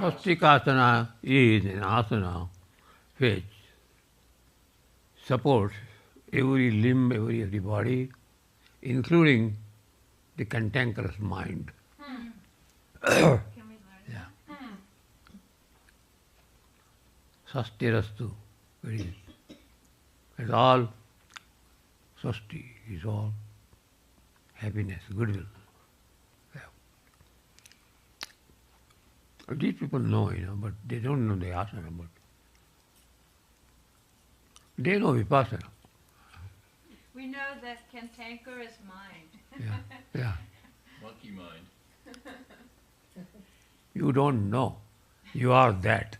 Swastikasana is an asana which supports every limb, every body, including the cantankerous mind. Can we learn Yeah. that? Swastirastu. It's all swasti, is all happiness, goodwill. Yeah. These people know, but they don't know the asana, but they know vipassana. We know that cantankerous mind. Yeah, yeah. Monkey mind. You don't know. You are that.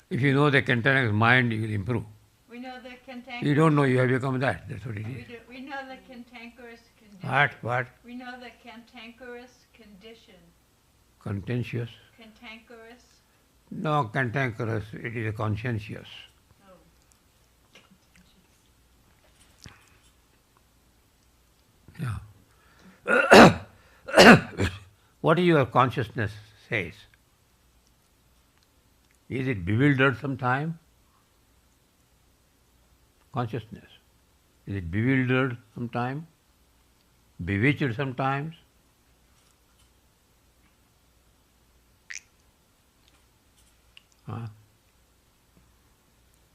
If you know the cantankerous mind, you will improve. We know the cantankerous. You don't know, you have become that. That's what it is. We know the cantankerous condition. What? We know the cantankerous condition. Contentious? Cantankerous. No, cantankerous. It is a conscientious. Yeah. What your consciousness says? Is it bewildered sometime? Consciousness. Is it bewildered sometime? Bewitched sometimes? Huh?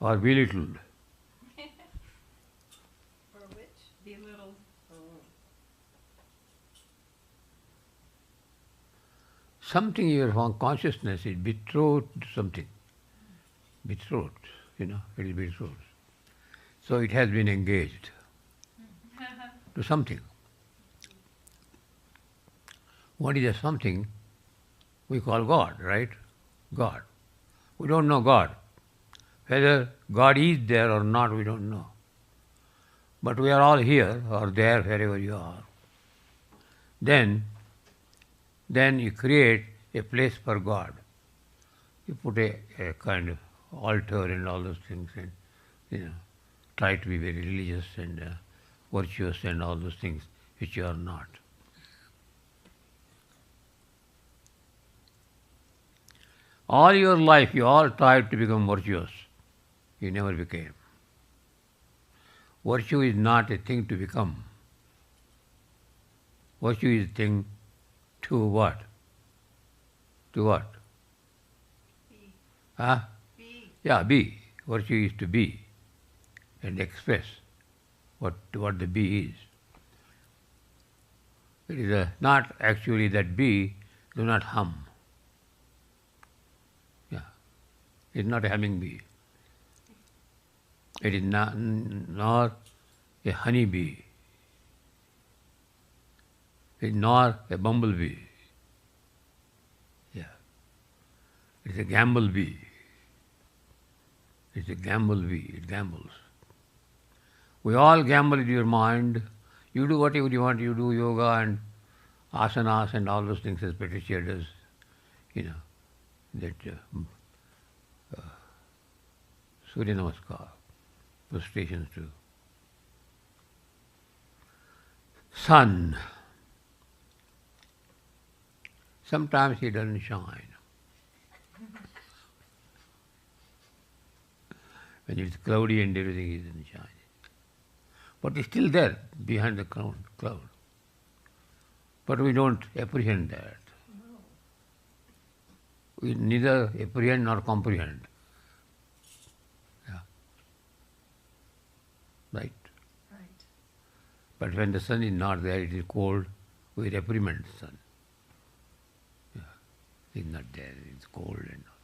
Or belittled? Or which? Belittled. Something your consciousness is betrothed to something. Betrothed, it is betrothed. So it has been engaged to something. What is a something? We call God, right? God. We don't know God. Whether God is there or not, we don't know. But we are all here or there, wherever you are. Then you create a place for God. You put a kind of altar and all those things, and try to be very religious and virtuous and all those things which you are not. All your life you all tried to become virtuous. You never became. Virtue is not a thing to become. Virtue is a thing to what? To what? Be. Huh? Be. Yeah, be. Virtue is to be and express what the be is. It is not actually that be, do not hum. Yeah. It is not a humming bee. It is nor a honey bee. It is nor a bumblebee. Yeah. It's a gamble bee. It's a gamble bee. It gambles. We all gamble in your mind. You do whatever you want. You do yoga and asanas and all those things as Patricia does. That Surya Namaskar, prostrations to sun. Sometimes he doesn't shine. When it's cloudy and everything, he doesn't shine. But it's still there behind the cloud. But we don't apprehend that. No. We neither apprehend nor comprehend. Yeah. Right? Right. But when the sun is not there, it is cold, we reprimand the sun. Yeah. It's not there, it's cold and all.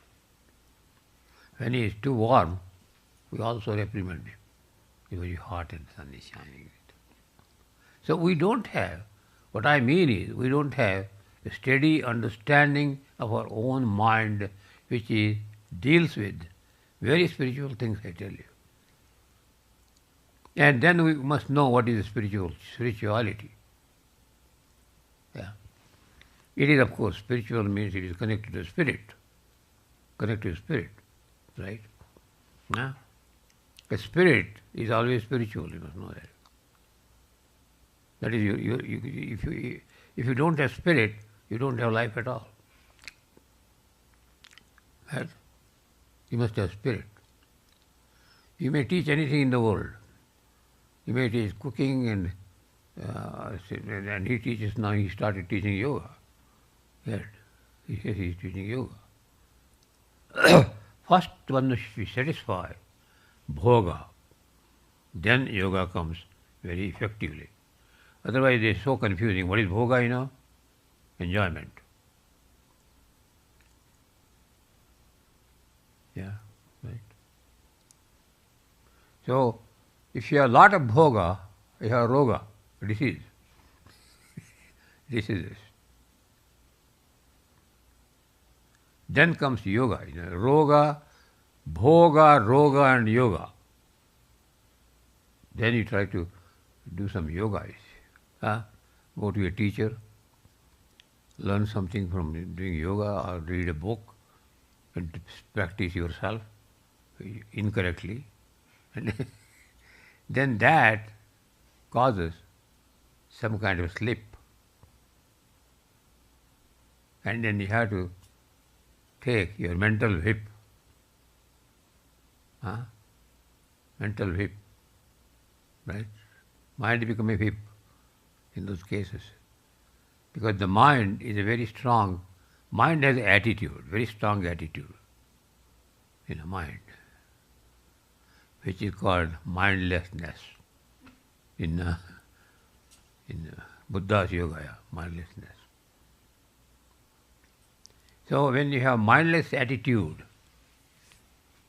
When he is too warm, we also reprimand him. It's very hot and sun is shining. So we don't have, what I mean is, we don't have a steady understanding of our own mind which deals with very spiritual things, I tell you. And then we must know what is spirituality. Yeah. It is, of course, spiritual means it is connected to spirit. Connected to spirit, right? Yeah. A spirit is always spiritual, you must know that. That is, if you don't have spirit, you don't have life at all. Right? You must have spirit. You may teach anything in the world. You may teach cooking and he teaches now, he started teaching yoga. Yes, he says he is teaching yoga. First one should be satisfied, bhoga. Then yoga comes very effectively. Otherwise it is so confusing. What is bhoga, you know? Enjoyment. Yeah, right. So, if you have a lot of bhoga, you have roga, disease. Diseases. Then comes yoga. You know, roga, bhoga, roga and yoga. Then you try to do some yoga. Go to a teacher, learn something from doing yoga or read a book and practice yourself incorrectly. And then that causes some kind of slip. And then you have to take your mental whip. Mental whip. Right? Mind become a whip in those cases. Because the mind is a very strong, mind has attitude, very strong attitude in the mind, which is called mindlessness in Buddha's yoga, mindlessness. So when you have mindless attitude,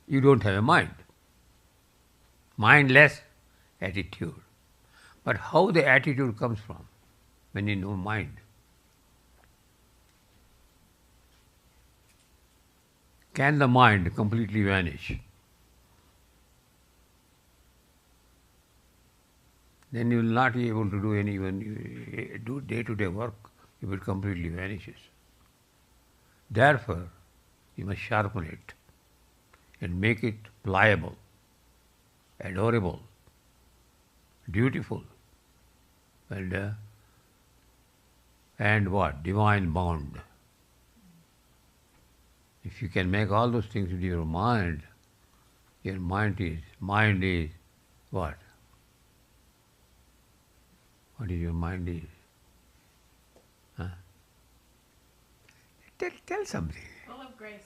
you don't have a mind. Mindless attitude. But how the attitude comes from when you know mind? Can the mind completely vanish? Then you will not be able to do do day-to-day work if it completely vanishes. Therefore, you must sharpen it and make it pliable, adorable, beautiful, and what? Divine bound. If you can make all those things with your mind is what? What is your mind is? Tell something. Full of grace.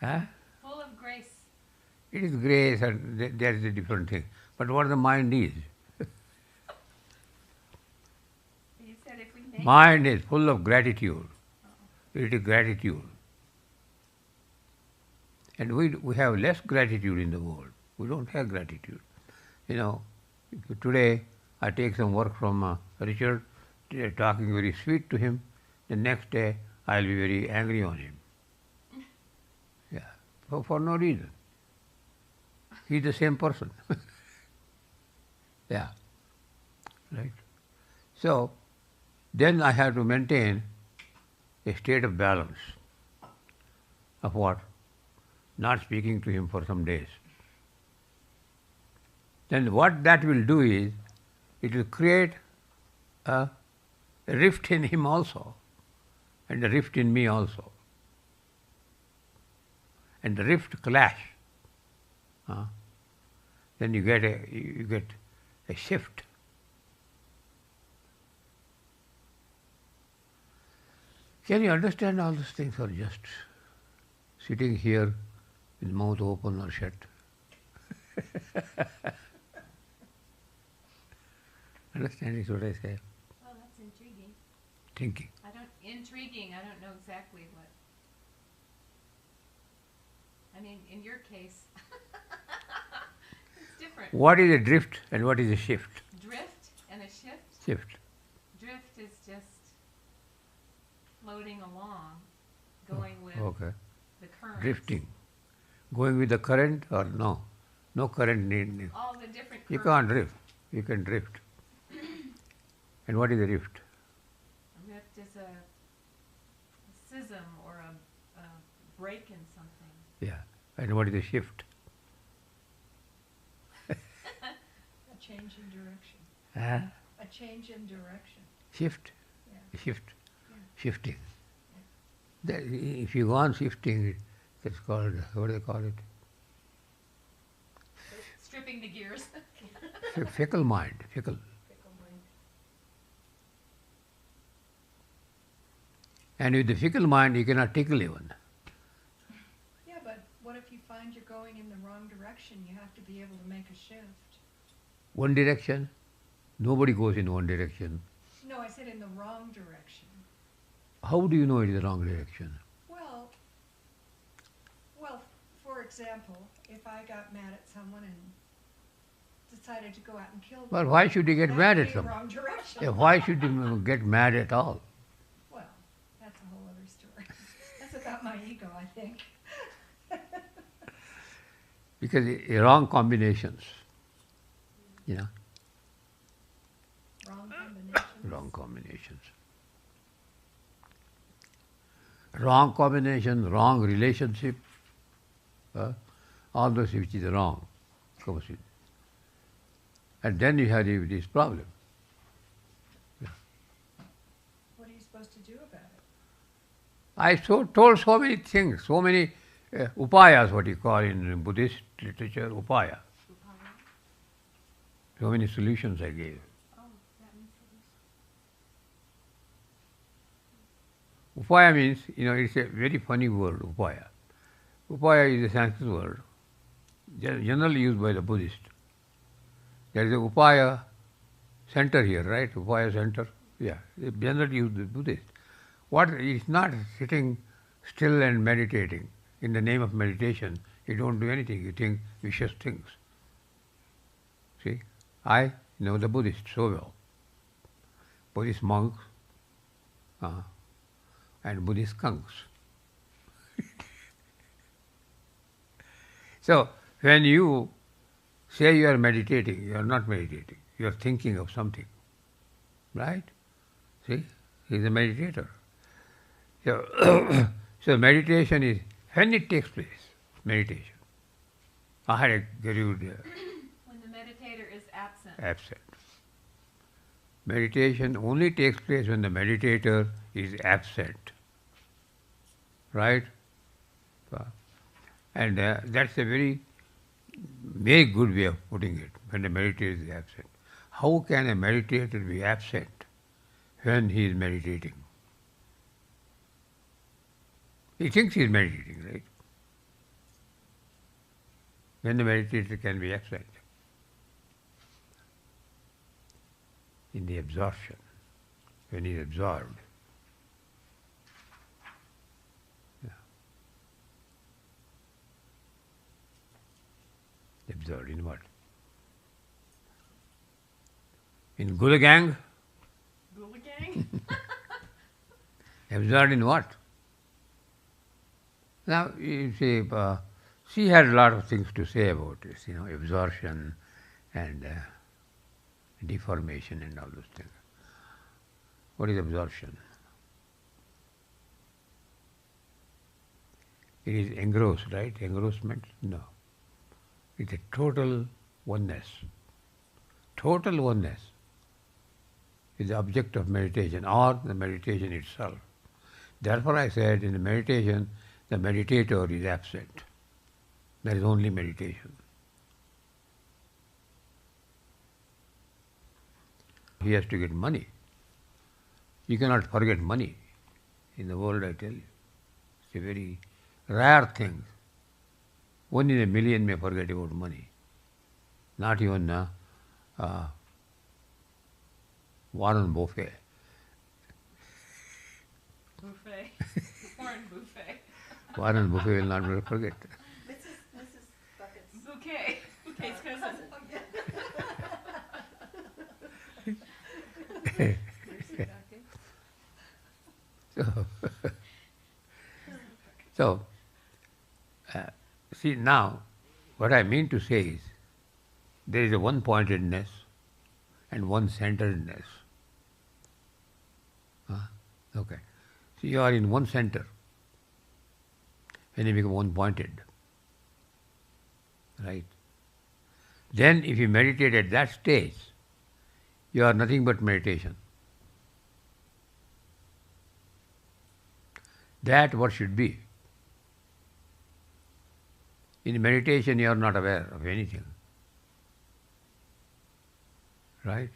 Huh? Full of grace. It is grace and that is a different thing. But what the mind is? You said if we make Mind is full of gratitude. It is gratitude. And we have less gratitude in the world. We don't have gratitude. You know, today I take some work from Richard, talking very sweet to him. The next day I'll be very angry on him. Yeah, for no reason. He's the same person. Yeah, right. So then I have to maintain a state of balance of what? Not speaking to him for some days. Then what that will do is, it will create a rift in him also, and a rift in me also. And the rift clash. Then you get a shift. Can you understand all these things, or just sitting here with mouth open or shut? Understanding what I say? Well, that's intriguing. Thinking. Intriguing. I don't know exactly what. I mean, in your case, it's different. What is a drift and what is a shift? Drift and a shift. Shift. Drift is just floating along, going with the current. Drifting. Going with the current or no? No current need. All the different currents. You can't drift. You can drift. And what is a rift? A rift is a schism or a break in something. Yeah. And what is a shift? A change in direction. Huh? A change in direction. Shift? Yeah. Shift. Yeah. Shifting. That, if you go on shifting, that's called, what do they call it? Stripping the gears. Fickle mind. Fickle. Fickle mind. And with the fickle mind, you cannot tickle even. Yeah, but what if you find you're going in the wrong direction? You have to be able to make a shift. One direction? Nobody goes in one direction. No, I said in the wrong direction. How do you know it is the wrong direction? Well, for example, if I got mad at someone and decided to go out and kill them. Well, why should you get that mad would at be someone? Wrong direction. Yeah, why should you get mad at all? Well, that's a whole other story. That's about my ego, I think. Because wrong combinations. You know? Wrong combinations. Wrong combinations. Wrong combination, wrong relationship, all those which is wrong comes in. And then you have this problem. What are you supposed to do about it? I told so many things, so many upayas, what you call in Buddhist literature, upaya. So many solutions I gave. Oh, that means Upaya means, it's a very funny word, upaya. Upaya is a Sanskrit word, generally used by the Buddhist. There is a upaya center here, right? Upaya center. Yeah, generally used by Buddhist. It's not sitting still and meditating. In the name of meditation, you don't do anything. You think vicious things. See, I know the Buddhist so well. Buddhist monks and Buddhist skunks. So, when you say you are meditating, you are not meditating. You are thinking of something. Right? See? He is a meditator. So, so meditation is, when it takes place, meditation. I had a Guru there. when the meditator is absent. Absent. Meditation only takes place when the meditator is absent. Right? And that's a very, very good way of putting it, when the meditator is absent. How can a meditator be absent when he is meditating? He thinks he is meditating, right? When the meditator can be absent in the absorption, when he is absorbed. Yeah. Absorbed in what? In Gula Gang? Gula gang? Absorbed in what? Now, you see, she had a lot of things to say about this, absorption and deformation and all those things. What is absorption? It is engrossed, right? Engrossment? No. It's a total oneness. Total oneness is the object of meditation, or the meditation itself. Therefore I said in the meditation, the meditator is absent. There is only meditation. He has to get money. You cannot forget money. In the world, I tell you, it's a very rare thing. One in a million may forget about money. Not even Warren Buffett. Buffet. Warren Buffet. Warren Buffett will not forget. Mrs. Bucket's Bouquet. Bouquet's cousin. So, see now, what I mean to say is, there is a one-pointedness and one-centeredness. Okay. So you are in one center when you become one-pointed. Right? Then if you meditate at that stage, you are nothing but meditation. That what should be. In meditation you are not aware of anything. Right?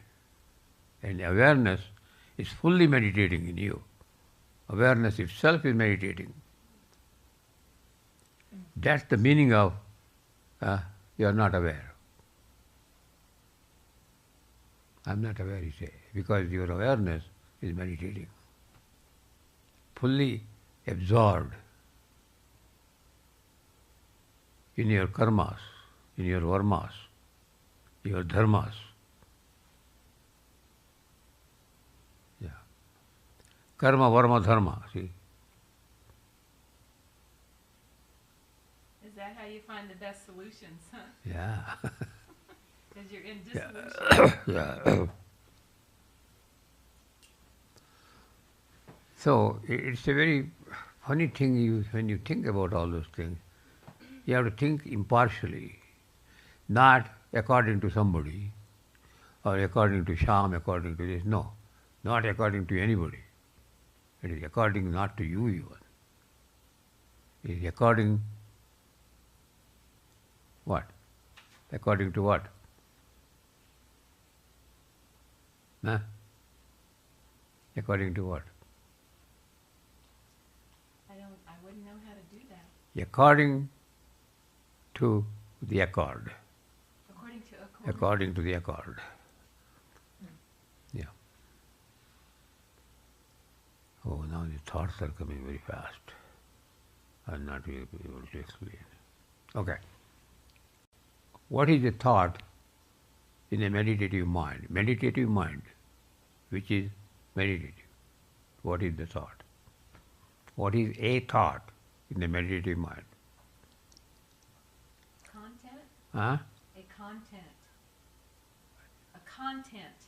And awareness is fully meditating in you. Awareness itself is meditating. That's the meaning of you are not aware. I'm not aware, you say, because your awareness is meditating. Fully absorbed in your karmas, in your varmas, your dharmas. Yeah. Karma, varma, dharma, see. Is that how you find the best solutions, huh? Yeah. Because you're in dissolution. Yeah. So it's a very funny thing when you think about all those things. You have to think impartially, not according to somebody, or according to Sham, according to this. No, not according to anybody. It is according not to you even. It is according what? According to what? Huh? According to what? I wouldn't know how to do that. According to the accord. According to The accord. Yeah. Oh, now the thoughts are coming very fast. I'm not able to explain. Okay. What is a thought in a meditative mind? Meditative mind, which is meditative. What is the thought? What is a thought in the meditative mind? Content? Huh? A content. A content.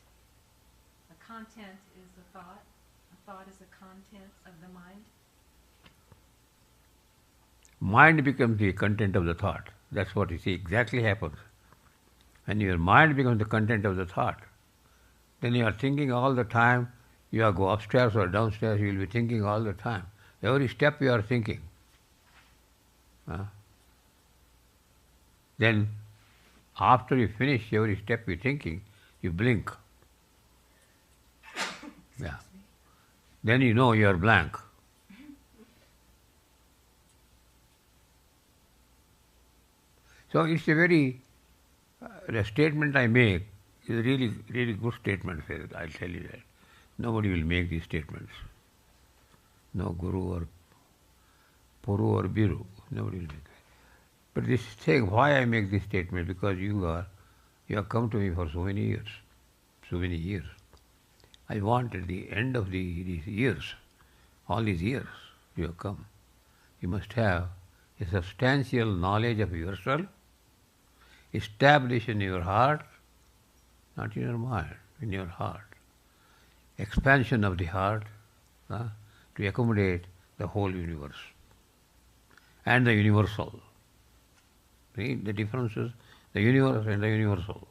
A content is a thought. A thought is a content of the mind. Mind becomes the content of the thought. That's what you see exactly happens. When your mind becomes the content of the thought, then you are thinking all the time. You go upstairs or downstairs, you will be thinking all the time. Every step you are thinking. Then, after you finish every step you're thinking, you blink. Yeah. Then you know you are blank. So it's a very, the statement I make is a really, really good statement, I'll tell you that. Nobody will make these statements. No guru or puru or biru, nobody will make it. But this thing, why I make this statement, because you have come to me for so many years. I want at the end of these years, all these years you have come, you must have a substantial knowledge of yourself, established in your heart, not in your mind, in your heart. Expansion of the heart to accommodate the whole universe and the universal. See, the difference is the universe and the universal.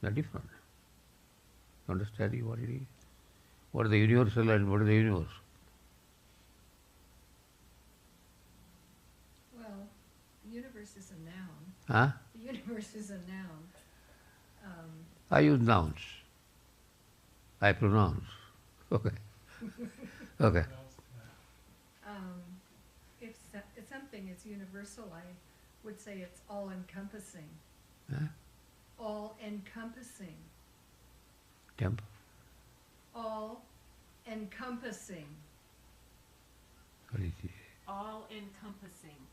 They're different. Understand what it is? What is the universal and what is the universe? Well, the universe is a noun. Huh? The universe is a noun. I use nouns. I pronounce. Okay. Okay. If something is universal, I would say it's all-encompassing. Huh? All-encompassing. Temp. All-encompassing. What is it? All encompassing.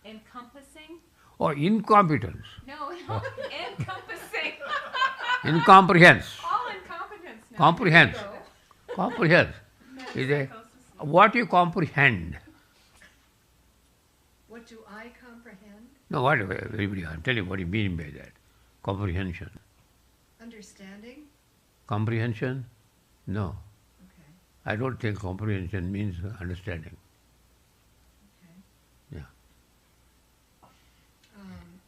Encompassing? Or incompetence. No, encompassing. Incomprehense. All incompetence. No. Comprehends. Comprehends. Is a, what you comprehend. What do I comprehend? No, what everybody, I'm telling you what you mean by that. Comprehension. Understanding? Comprehension? No. Okay. I don't think comprehension means understanding. Okay. Yeah.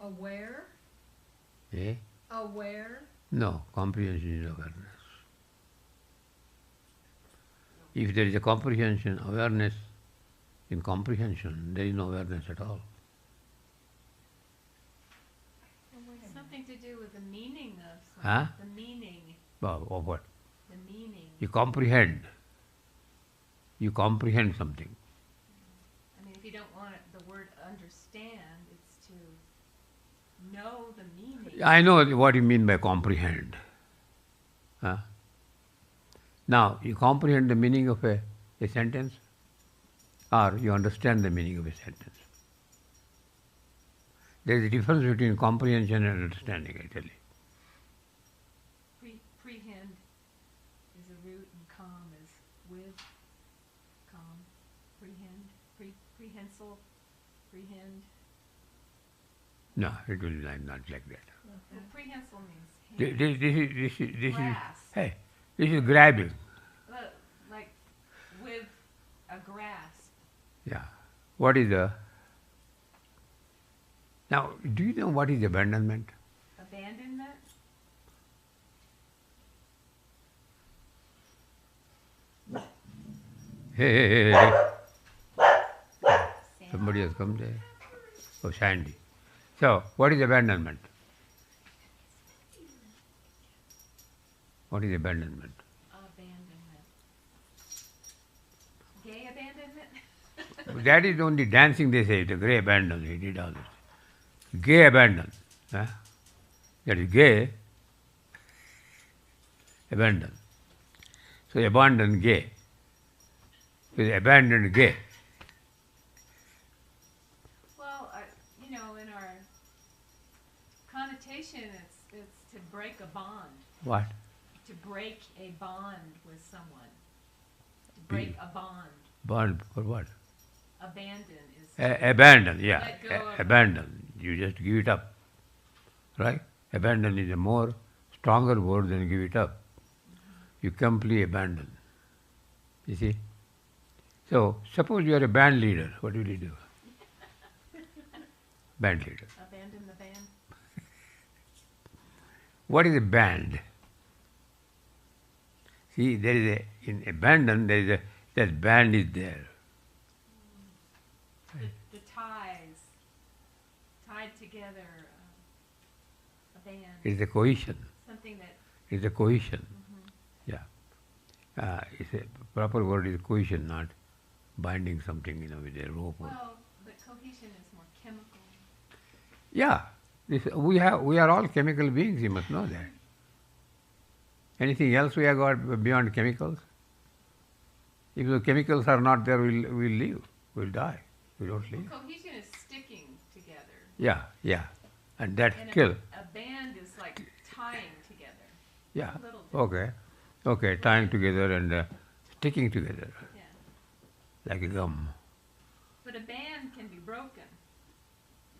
Aware? Eh? Aware? No. Comprehension is awareness. If there is a comprehension, awareness in comprehension, there is no awareness at all. Something to do with the meaning of something. Huh? The meaning. Of what? The meaning. You comprehend. You comprehend something. I mean, if you don't want the word understand, it's to know the meaning. I know what you mean by comprehend. Huh? Now, you comprehend the meaning of a sentence, or you understand the meaning of a sentence. There is a difference between comprehension and understanding, I tell you. Prehend is a root, and calm is with. Calm. Prehend. Prehensile. Prehend. No, it will be not like that. Well, prehensile means hand. This is Grass. hey, this is grabbing. Like with a grasp. Yeah. What is the... Now, do you know what is abandonment? Abandonment? Hey. Somebody has come there. Oh, Sandy. So, what is abandonment? What is abandonment? Abandonment. Gay abandonment? That is only dancing, they say. The gay abandon, he did all this. Gay abandon. Huh? That is gay, abandon. So, abandon gay. So, abandoned gay. Well, in our connotation, it's to break a bond. What? To break a bond with someone. To break a bond. Bond for what? Abandon is Abandon, yeah. let go of Abandon. You just give it up. Right? Abandon is a more stronger word than give it up. You completely abandon. You see? So, suppose you are a band leader. What will you do? Band leader. abandon the band. What is a band? See, there is in abandon, there is that band is there. The ties tied together, a band. It's a cohesion. Something that. It's a cohesion. Mm-hmm. Yeah. It's a proper word is cohesion, not binding something, with a rope. Well, but cohesion is more chemical. Yeah. We are all chemical beings, you must know that. Anything else we have got beyond chemicals? If the chemicals are not there, we'll leave. We'll die. We don't live. Well, cohesion is sticking together. Yeah. And that And skill. a band is like tying together. Yeah. A little different. Okay. Tying together and sticking together Yeah. like a gum. But a band can be broken.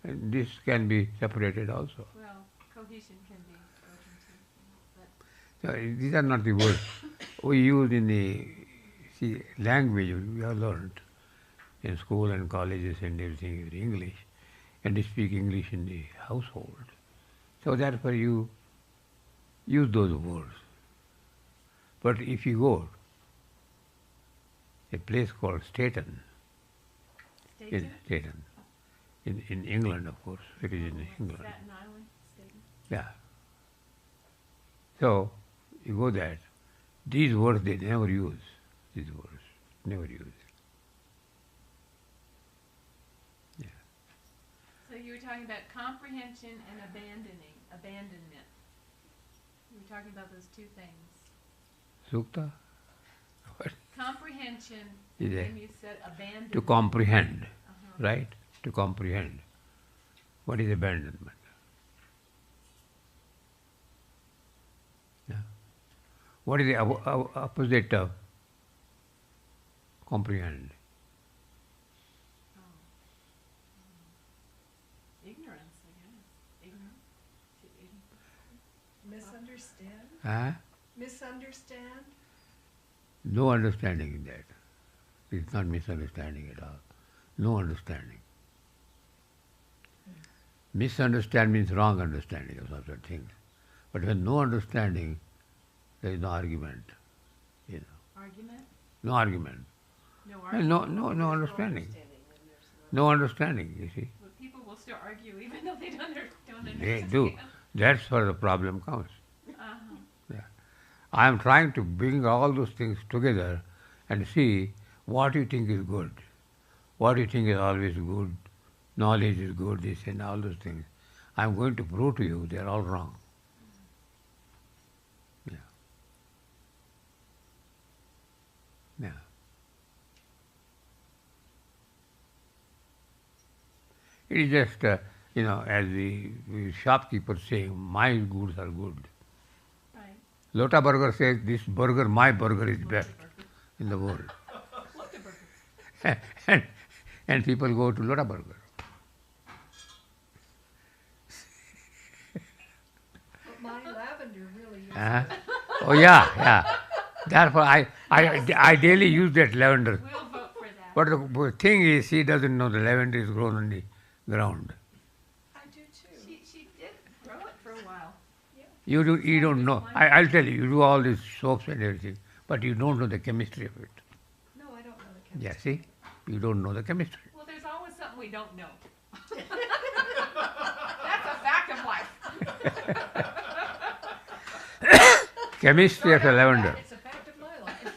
And this can be separated also. Well, cohesion can be broken too. But So these are not the words we use in the language we have learned in school and colleges and everything in English, and they speak English in the household. So therefore you use those words. But if you go a place called Staten, in England, of course, it is in England. Staten Island, Staten. Yeah. So you go there. These words they never use. These words never use. Yeah. So you were talking about comprehension and abandonment. You were talking about those two things. Sukta? What? Comprehension, Is and you said abandonment. To comprehend, Uh-huh. right? To comprehend. What is abandonment? Yeah. What is the opposite of comprehend? Oh. Ignorance, I guess. Ignorance. misunderstand? Huh? Misunderstand? No understanding in that. It's not misunderstanding at all. No understanding. Misunderstand means wrong understanding of some sort of things. But when no understanding, there is no argument. You know. Argument? No argument. No And argument. no understanding. No understanding, you see. But people will still argue even though they don't understand. They do. That's where the problem comes. Uh-huh. Yeah. I am trying to bring all those things together and see what you think is good. What you think is always good. Knowledge is good, this and all those things. I am going to prove to you they are all wrong. Yeah. Yeah. It is just, as the shopkeeper saying, my goods are good. Right. Lota Burger says, this burger, my burger is best in the world. Lota burger. and people go to Lota Burger. But my lavender really is. Oh yeah. Therefore, I daily use that lavender. We'll vote for that. But the thing is, she doesn't know the lavender is grown on the ground. I do too. She did grow it for a while. You don't know. I'll tell you, you do all these soaps and everything, but you don't know the chemistry of it. No, I don't know the chemistry. Yeah, see? You don't know the chemistry. Well, there's always something we don't know. That's a fact of life. Chemistry of the lavender. It's a fact of my life.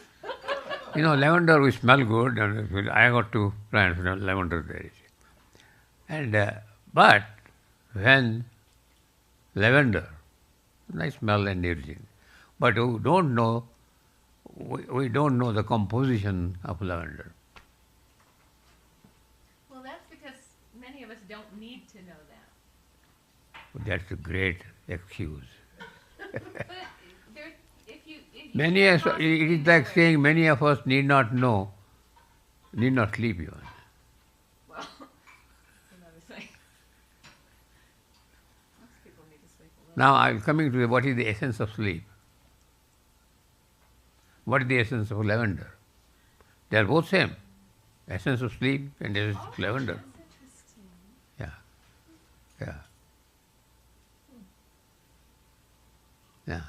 Lavender will smell good, and I got two plants, lavender there. And but when lavender, nice smell and everything, but we don't know the composition of lavender. Well, that's because many of us don't need to know that. That's a great excuse. But there, if you Many of us, it is like saying many of us need not sleep even. Well, another thing. Most people need to sleep a little. Now I'm coming to what is the essence of sleep. What is the essence of lavender? They are both same. Essence of sleep and essence of lavender. That's interesting. Yeah.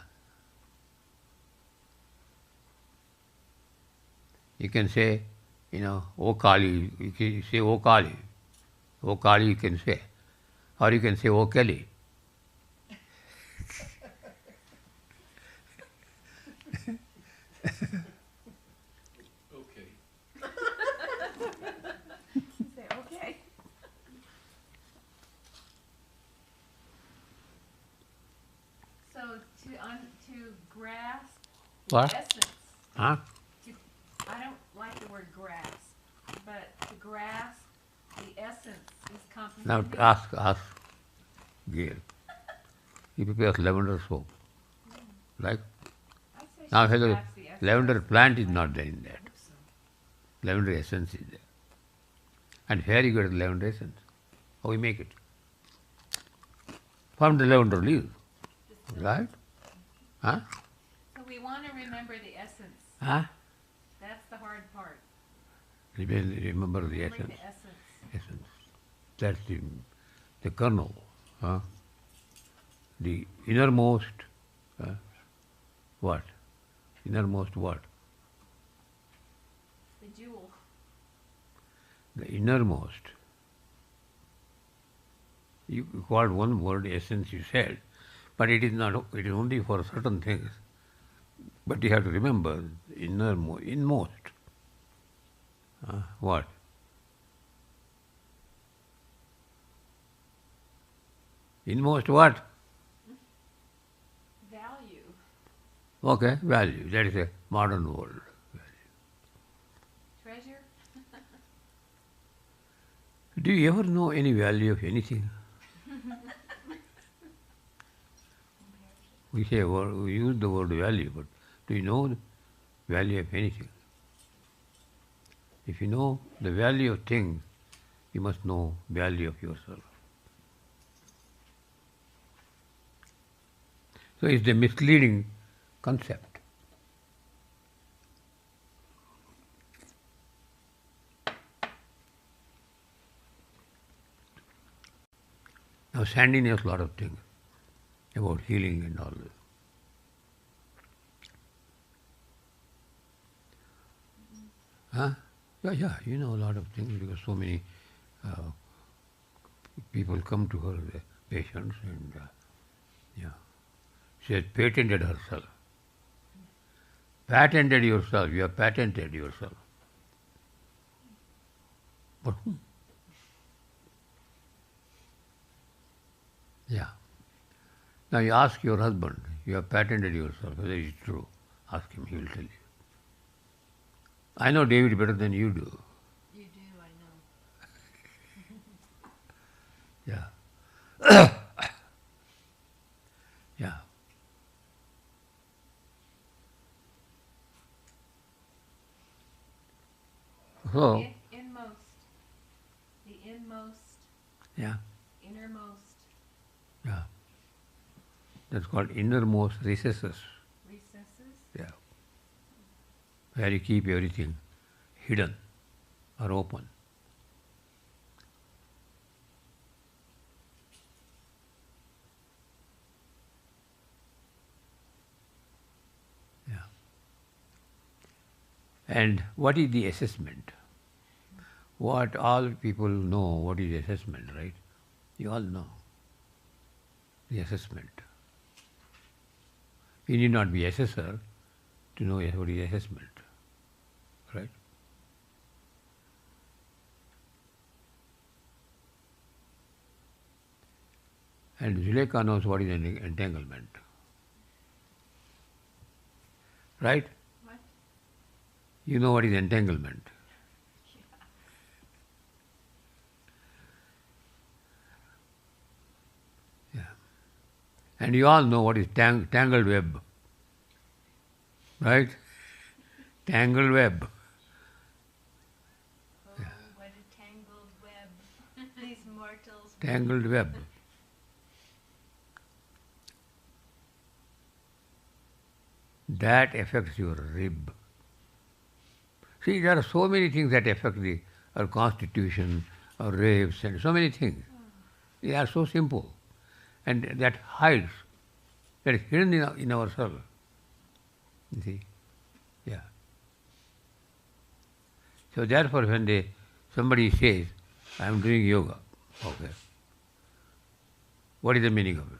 You can say, O Kali, you can say O Kali. O Kali you can say. Or you can say O Kelly. Okay. Say okay. So to grasp What? the essence. Huh? I don't like the word grasp, but to grasp the essence is Now comprehending. ask Gail. He prepares lavender soap. Right? I say she Now grasps the essence. lavender plant is not there in that. Lavender essence is there. And where you get the lavender essence? How we make it? From the lavender leaves. Right? Huh? So we want to remember the essence. Huh? That's the hard part. Remember the Remembering essence. the essence. Essence. That's the kernel. Huh? The innermost, what? Innermost what? The jewel. The innermost. You called one word essence, you said, but it is not. It is only for certain things. But you have to remember inmost. What? Inmost what? Value. Okay, value. That is a modern word. Treasure. Do you ever know any value of anything? We use the word value, but do you know the value of anything? If you know the value of things, you must know value of yourself. So it's a misleading concept. Now Sandy knows a lot of things about healing and all this. Huh? Yeah, you know a lot of things because so many people come to her, the patients, and yeah. She has patented herself. Patented yourself. You have patented yourself. But whom? Yeah. Now you ask your husband, you have patented yourself, whether it's true. Ask him, he will tell you. I know David better than you do. You do, I know. Yeah. Yeah. So, The inmost, yeah, innermost yeah. That's called innermost recesses. recesses. Yeah. Where you keep everything hidden or open. Yeah. And what is the assessment? What all people know, what is assessment, right? You all know the assessment. You need not be assessor to know what is assessment, right? And Zuleika knows what is entanglement, right? What? You know what is entanglement. Yeah. And you all know what is tangled web, right? Tangled web. Oh, what a tangled web. These mortals. Tangled web. That affects your rib. See, there are so many things that affect our constitution, our ribs, and so many things. They are so simple. And that hides, that is hidden in ourselves. You see? Yeah. So therefore, when somebody says, I am doing yoga, okay, what is the meaning of it?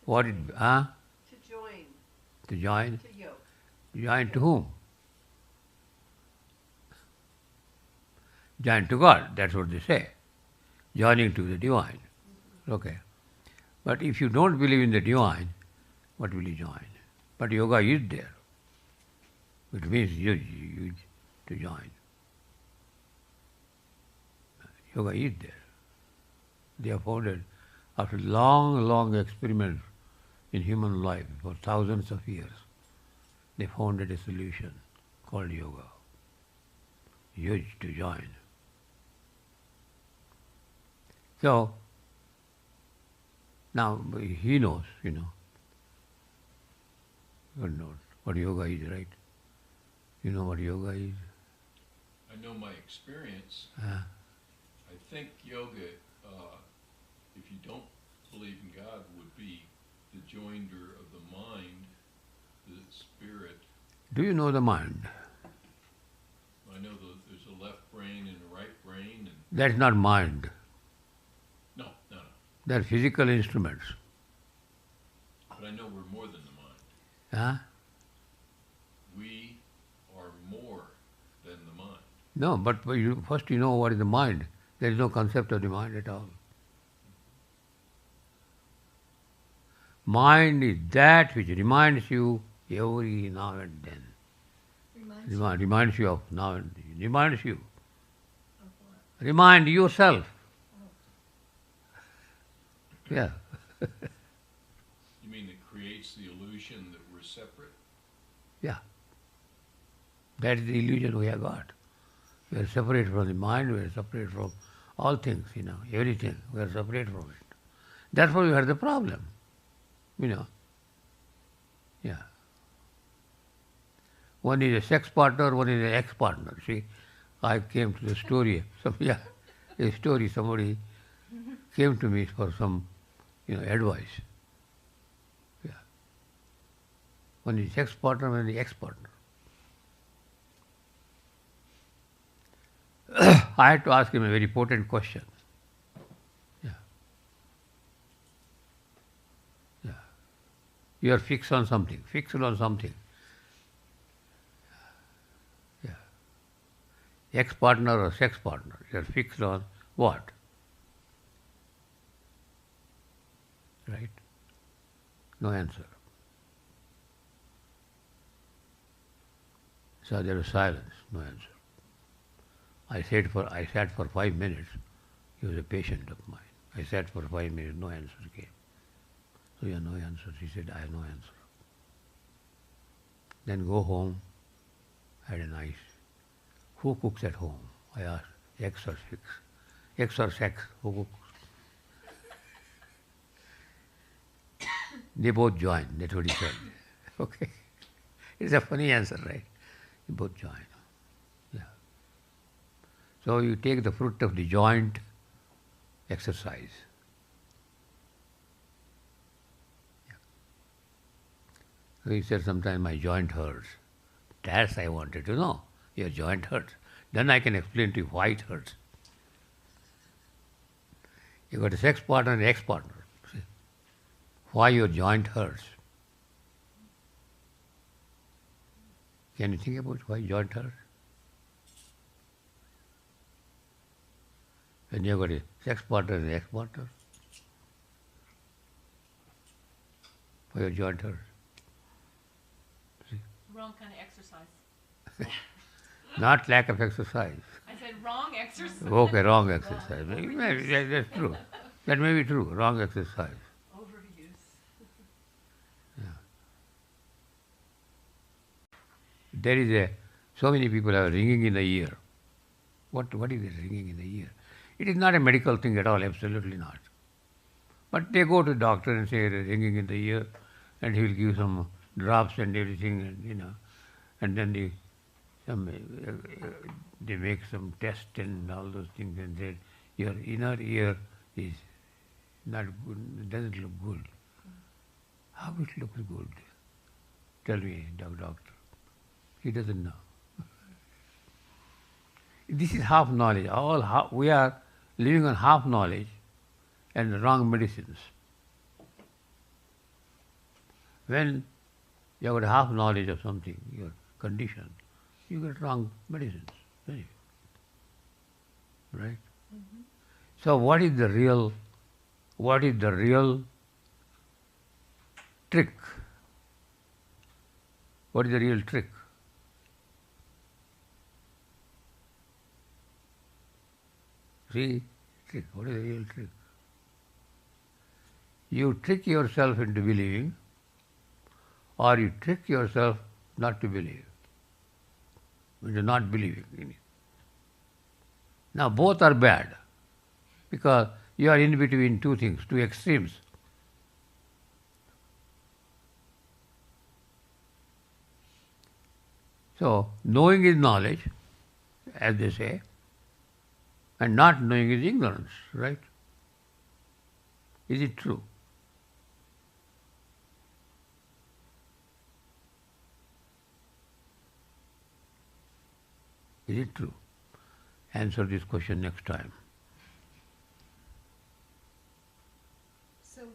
What it, huh? To join, To join? to yoke. Join to whom? Join to God, that's what they say. Joining to the divine. Okay. But if you don't believe in the divine, what will you join? But yoga is there. It means you to join. Yoga is there. They have found it after long, long experiments in human life for thousands of years. They found a solution called yoga. Yuj, to join. So, now he knows, God knows what yoga is, right? You know what yoga is? I know my experience. Uh, I think yoga, if you don't believe in God, would be the joinder of the mind, the spirit. do you know the mind? I know there's a left brain and a right brain, and That's not mind. no. They're physical instruments. But I know we're more than the mind. Huh? We are more than the mind. No, but first you know what is the mind. There is no concept of the mind at all. Mind is that which reminds you every now and then. Reminds you of now and then. Reminds you. Of what? Remind yourself. Yeah. You mean it creates the illusion that we're separate? Yeah. That is the illusion we have got. We are separate from the mind, we are separate from all things, everything. We are separate from it. Therefore you had the problem. You know. Yeah. One is a sex partner, one is an ex-partner. See, I came to the story. A story. Somebody came to me for some, advice. Yeah. One is ex-partner, one is ex-partner. I had to ask him a very important question. Yeah. Yeah. You are fixed on something. Yeah. Ex-partner or sex partner. You are fixed on what? Right? No answer. So there was silence, no answer. I sat for 5 minutes. He was a patient of mine. I sat for 5 minutes, no answer came. So you have no answer. He said, I have no answer. Then go home, had a nice. Who cooks at home? I asked, X or sex? X or sex, who cooks? They both joined, that's what he said. Okay. It's a funny answer, right? They both joined. Yeah. So you take the fruit of the joint exercise. Yeah. So he said, sometimes my joint hurts. That's I wanted to know. Your joint hurts. Then I can explain to you why it hurts. You got a sex partner and an ex-partner. See? Why your joint hurts? Can you think about why joint hurts? When you got a sex partner and an ex-partner, why your joint hurts? See? Wrong kind of exercise. Not lack of exercise. I said wrong exercise. Okay, wrong exercise. That's true. That may be true. Wrong exercise. Overuse. Yeah. There is so many people have ringing in the ear. What is this ringing in the ear? It is not a medical thing at all, absolutely not. But they go to the doctor and say ringing in the ear, and he will give some drops and everything, and then they make some test and all those things, and say your inner ear is not good, doesn't look good. How it looks good? Tell me, doctor. He doesn't know. This is half knowledge. We are living on half knowledge and wrong medicines. When you have got half knowledge of something, your condition, you get wrong medicines. Right? Mm-hmm. So what is the real trick? What is the real trick? See, trick. What is the real trick? You trick yourself into believing, or you trick yourself not to believe, into not believing in it. Now both are bad, because you are in between two things, two extremes. So knowing is knowledge, as they say, and not knowing is ignorance, right? Is it true? Is it true? Answer this question next time. So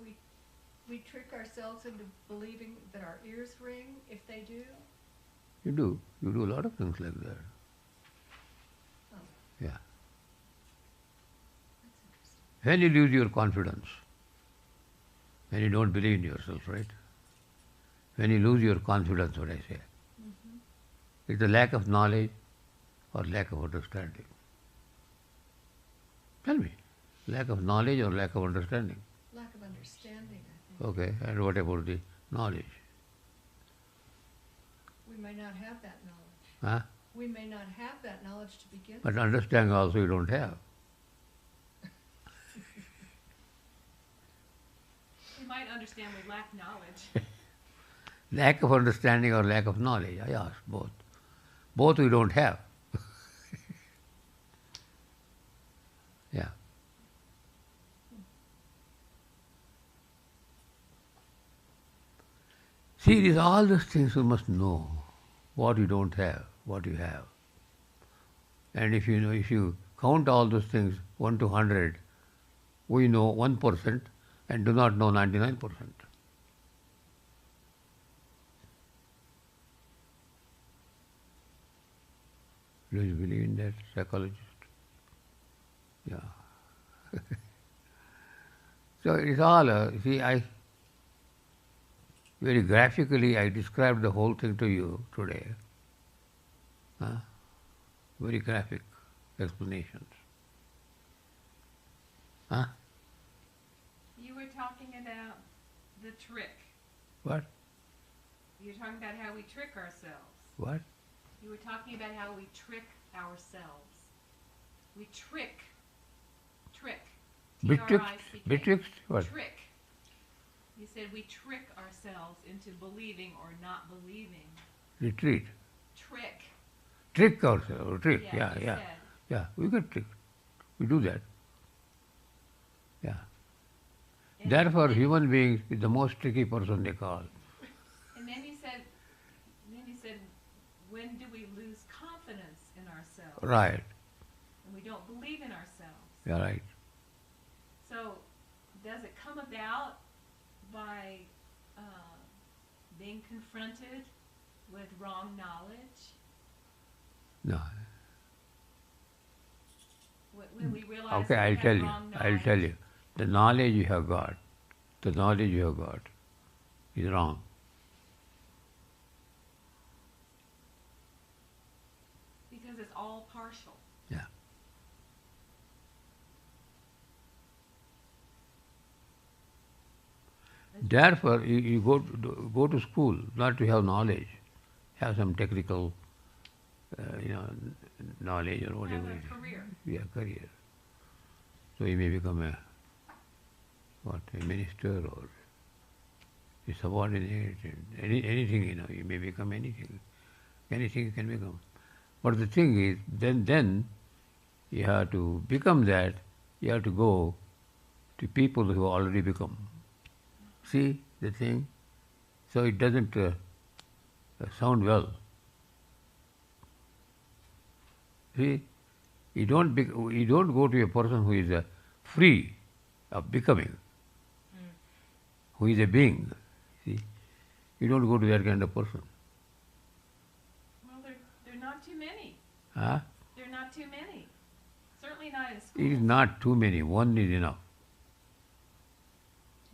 we trick ourselves into believing that our ears ring if they do? You do. You do a lot of things like that. Oh, Yeah. that's interesting. When you lose your confidence, when you don't believe in yourself, right? When you lose your confidence, what I say, it's a lack of knowledge or lack of understanding. Tell me, lack of knowledge or lack of understanding? Lack of understanding, I think. Okay, and what about the knowledge? We may not have that knowledge. Huh? We may not have that knowledge to begin But with. understanding also you don't have. We might understand we lack knowledge. Lack of understanding or lack of knowledge? I ask both. Both we don't have. Yeah. See, these all those things you must know. What you don't have, what you have. And if you count all those things 1 to 100, we know 1% and do not know 99%. Do you believe in that, psychologist? Yeah. So it's all, see, very graphically I described the whole thing to you today. Very graphic explanations. You were talking about the trick. What? You were talking about how we trick ourselves. What? You were talking about how we trick ourselves. We trick. T-R-I-C-K. Betwixt what? Trick. You said we trick ourselves into believing or not believing. Retreat. Trick. Trick ourselves. Trick. Yeah, you said. Yeah, we get tricked. We do that. Yeah. And Therefore, then- human being is the most tricky person they call. And then you said, when do we lose confidence in ourselves? Right. And we don't believe in ourselves. Yeah, right. So, does it come about by being confronted with wrong knowledge? No. When we realize Okay, we I'll have tell you. wrong I'll knowledge? tell you. The knowledge you have got is wrong. Because it's all partial. Yeah. Therefore, you go to school not to have knowledge, have some technical, knowledge or whatever. Have it is. a career. Yeah, career. So you may become a minister or a subordinate, anything, you may become anything. Anything you can become. But the thing is, then you have to become that, you have to go to people who already become. See the thing? So it doesn't sound well. See, you don't go to a person who is free of becoming, who is a being. See, you don't go to that kind of person. Well, there are not too many. Huh? There are not too many. Certainly not in schools. It is not too many. One is enough.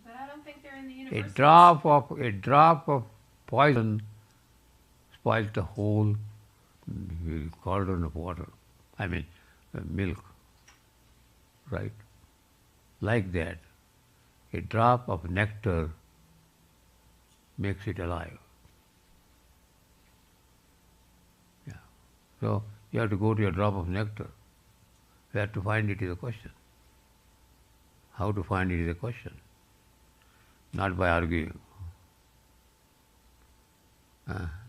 But I don't think they're in the A universities. drop of poison spoils the whole cauldron of water. I mean, milk. Right? Like that, a drop of nectar makes it alive. Yeah. So you have to go to a drop of nectar. Where to find it is a question. How to find it is a question. Not by arguing.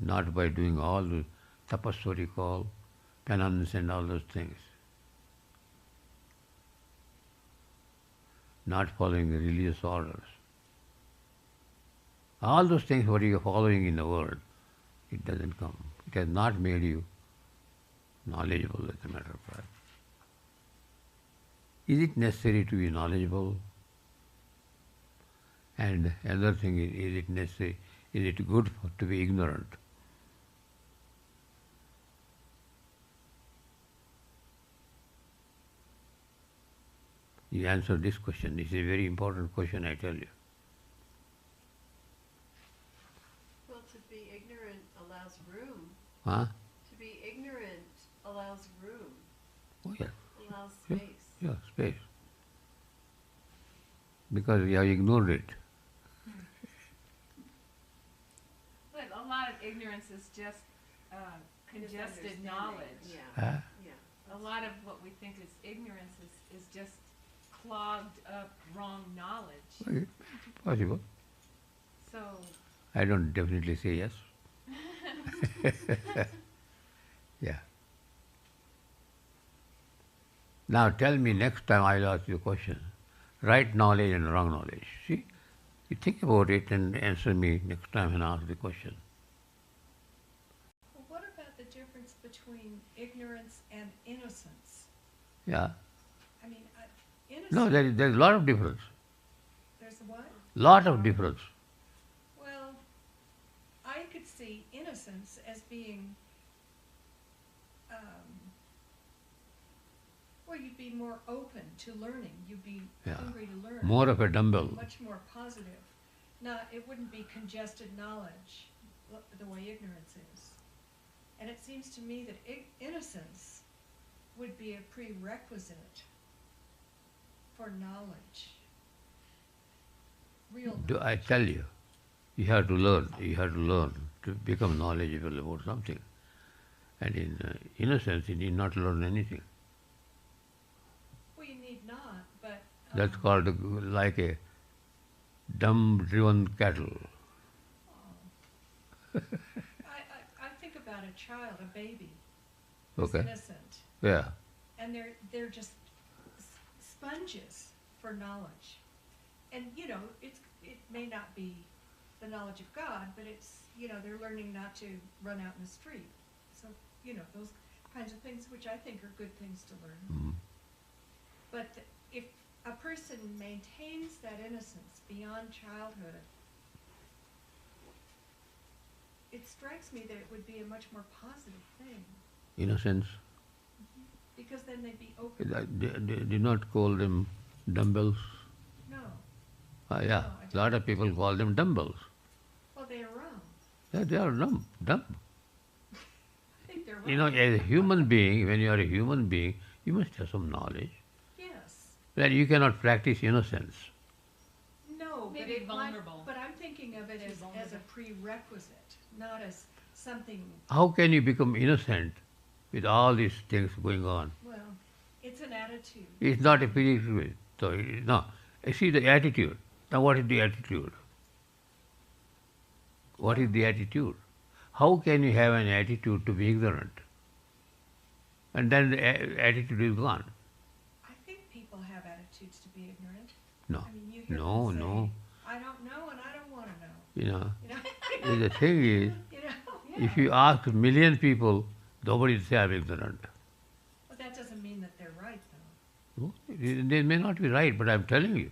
Not by doing all the tapas, what you call, penance and all those things. Not following the religious orders. All those things what you are following in the world, it doesn't come. It has not made you knowledgeable, as a matter of fact. Is it necessary to be knowledgeable? And another thing is it necessary, is it good to be ignorant? You answer this question. This is a very important question, I tell you. Well, to be ignorant allows room. Huh? To be ignorant allows room, Oh, yes. allows Yeah. space. Yeah, space. Because you have ignored it. But a lot of ignorance is just congested Misunderstanding. knowledge. Yeah, Huh? yeah. A lot of what we think is ignorance is just clogged up wrong knowledge. Okay, possible. So, I don't definitely say yes. Yeah. Now tell me next time I'll ask you a question. Right knowledge and wrong knowledge. See? You think about it and answer me next time and ask the question. Well, what about the difference between ignorance and innocence? Yeah. I mean, innocence. No, there's a lot of difference. There's what? Lot of difference. Well, I could see innocence as being, well, you'd be more open to learning. You'd be Yeah. hungry to learn. More of a dumbbell. Much more positive. Not, it wouldn't be congested knowledge the way ignorance is. And it seems to me that innocence would be a prerequisite for knowledge. Real Do I knowledge. tell you, you have to learn. You have to learn to become knowledgeable about something. And in innocence, you need not learn anything. Well, you need not, but... That's called like a dumb-driven cattle. I think about a child, a baby, who's Okay. innocent, Yeah. and they're just sponges for knowledge. And it may not be the knowledge of God, but it's they're learning not to run out in the street. So those kinds of things, which I think are good things to learn. Mhm. But if a person maintains that innocence beyond childhood, it strikes me that it would be a much more positive thing, Innocence. because then they'd be open. Do not call them dumbbells. No, Yeah, No, I a lot of people call them dumbbells. well, they're wrong. Yeah, they are dumb. I think they're wrong. You know, as a human being, when you are a human being, you must have some knowledge. Yes. Then you cannot practice innocence. No, but Maybe it might, vulnerable. but I'm thinking of it Too as a vulnerable. prerequisite, not as something, How can you become innocent with all these things going on? well, it's an attitude. It's not a prerequisite. So, no. You see the attitude. Now, what is the attitude? What is the attitude? How can you have an attitude to be ignorant? And then the attitude is gone. I think people have attitudes to be ignorant. No. I mean, you hear No, them say, no. I don't know and I don't want to know. You know, You know? the thing is, if you ask a million people, nobody will say I'm ignorant. But that doesn't mean that they're right, though. No, they may not be right, but I'm telling you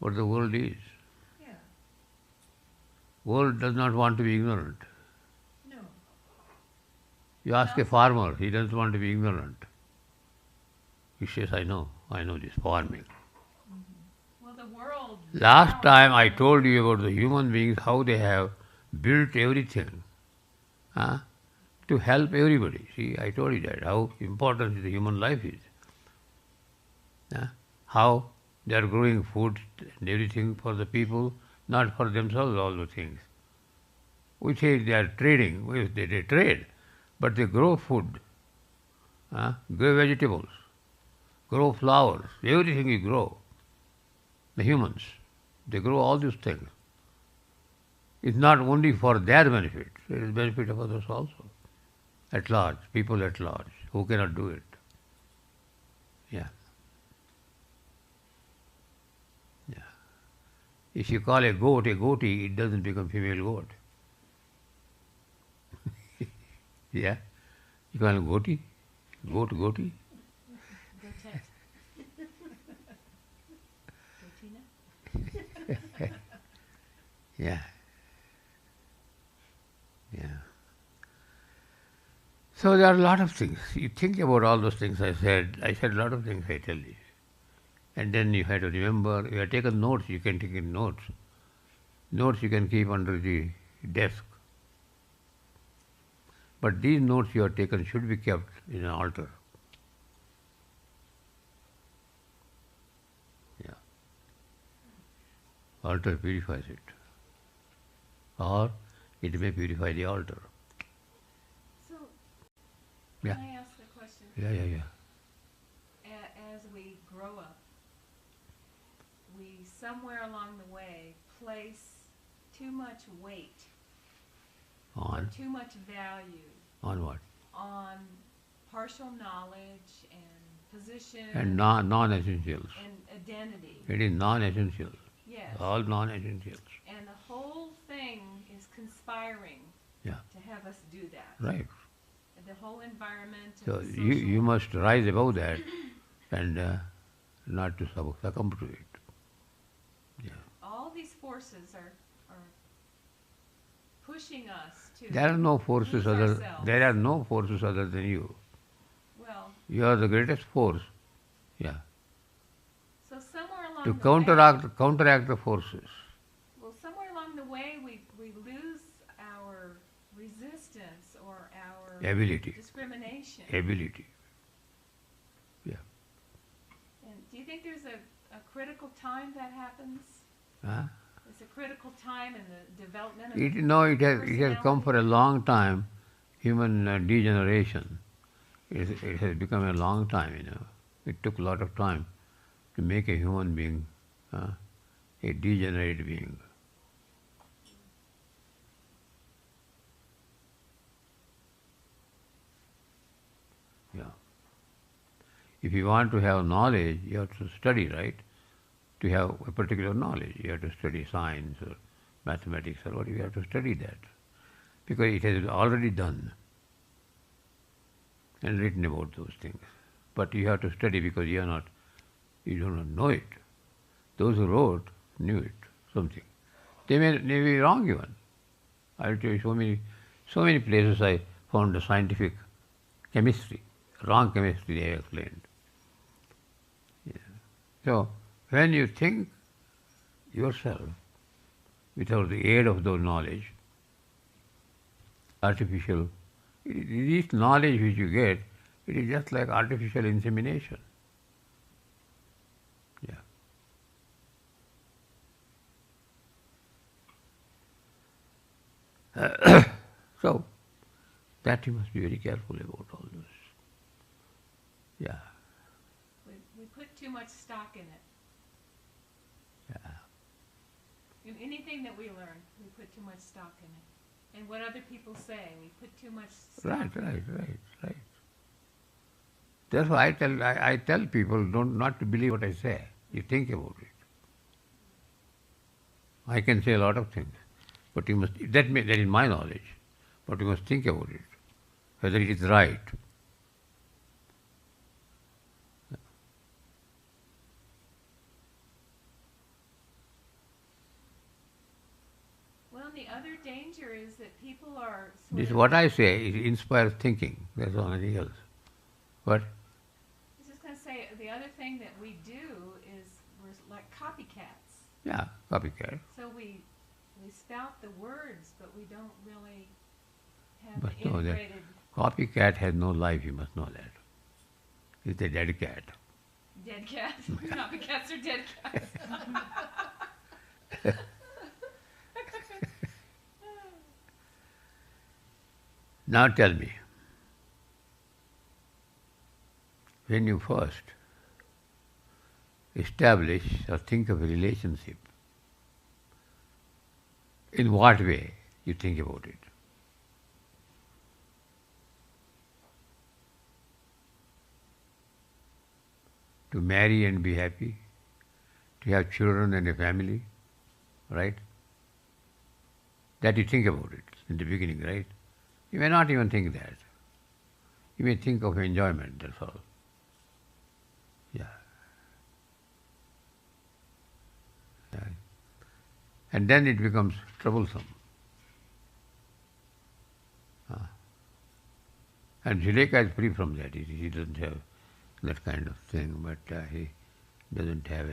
what the world is. Yeah. World does not want to be ignorant. No. You ask a farmer, he doesn't want to be ignorant. He says, I know this farming. well, the world. Last time I told you about the human beings, how they have built everything to help everybody. See, I told you that, how important the human life is. How they are growing food and everything for the people, not for themselves, all the things. We say they are trading, they trade, but they grow food, grow vegetables, grow flowers, everything you grow. The humans, they grow all these things. It's not only for their benefit, it is benefit of others also. At large, people at large, who cannot do it. Yeah. Yeah. If you call a goat a goatee, it doesn't become female goat. Yeah. You call a goatee? Goatee? Gotet. Gotina? Yeah. Yeah. So there are a lot of things. You think about all those things I said. I said a lot of things, I tell you. And then you have to remember, you have taken notes, you can take in notes. Notes you can keep under the desk. But these notes you have taken should be kept in an altar. Yeah. Altar purifies it. Or it may purify the altar. So, Yeah. can I ask a question? Yeah. As we grow up we somewhere along the way place too much weight, On? too much value On what? on partial knowledge and position And non-essentials. and identity. It is non-essentials. Yes. All non-essentials. And the whole thing is conspiring Yeah. to have us do that. Right. The whole environment and So the you social- must rise above that and not to succumb to it. Yeah. all these forces are pushing us to There are no forces lose other. ourselves. There are no forces other than you. Well, You are the greatest force. Yeah. so somewhere along To the counteract the forces. well, somewhere along the way we lose our resistance or our Ability. discrimination. Ability. Yeah. And do you think there's a critical time that happens? Huh? It's a critical time in the development of It has come for a long time. Human degeneration. It has become a long time. It took a lot of time to make a human being a degenerate being. Yeah. If you want to have knowledge, you have to study, right? To have a particular knowledge, you have to study science or mathematics or what, you have to study that. Because it has already done and written about those things. But you have to study because you do not know it. Those who wrote knew it, something. They may be wrong even. I'll tell you so many places I found the scientific chemistry, wrong chemistry they have explained. Yeah. So, when you think yourself without the aid of those knowledge, artificial, this knowledge which you get, it is just like artificial insemination. Yeah. So, that you must be very careful about all this. Yeah. we put too much stock in it. Yeah. In anything that we learn, we put too much stock in it. And what other people say, we put too much stock in it. Right. That's why I tell people not to believe what I say. You think about it. I can say a lot of things, but you must. That is my knowledge, but you must think about it, whether it is right. Well, and the other danger is that people are This what I say, it inspires thinking. That's all, nothing else. What? I was just going to say, the other thing that we do is we're like copycats. Yeah, copycat. So we spout the words, but we don't really have But the no, that integrated copycat has no life. You must know that. It's a dead cat. dead cats. Copycats are dead cats. Now tell me, when you first establish or think of a relationship, in what way you think about it? To marry and be happy, to have children and a family, right? That you think about it in the beginning, right? You may not even think that. You may think of enjoyment, that's all. Yeah. And then it becomes troublesome. And Zulekha is free from that. He doesn't have that kind of thing, but he doesn't have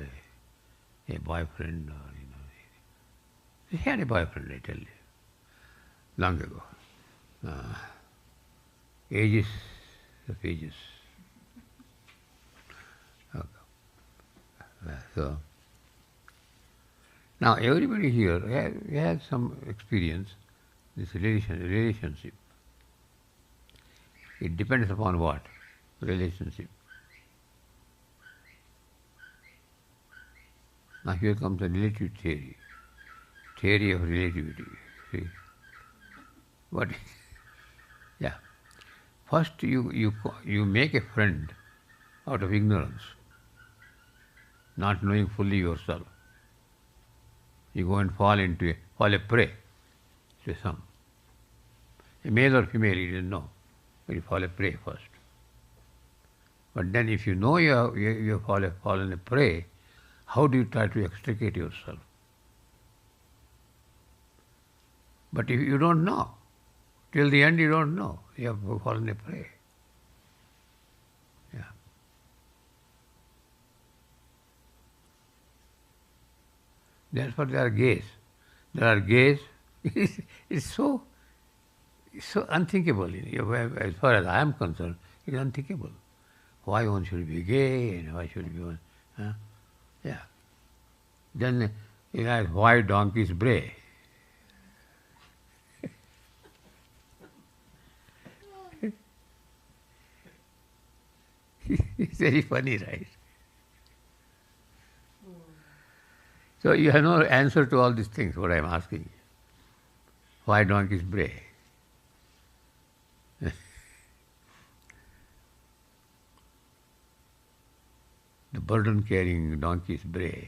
a boyfriend or, He had a boyfriend, I tell you, long ago. Ages of ages. Okay. So, now everybody here has some experience, this relationship. It depends upon what? Relationship. Now here comes the relative theory. Theory of relativity. See? What? Yeah. First you make a friend out of ignorance, not knowing fully yourself. You go and fall a prey to some. A male or female, you didn't know. But you fall a prey first. But then if you know you have fallen a prey, how do you try to extricate yourself? But if you don't know, till the end you don't know, you have fallen a prey. Yeah. Therefore there are gays. There are gays. It's so unthinkable. As far as I am concerned, it's unthinkable. Why one should be gay and why should be one? Huh? Yeah. Then why donkeys bray? It's very funny, right? So you have no answer to all these things, what I am asking you. Why donkeys bray? The burden-carrying donkeys bray.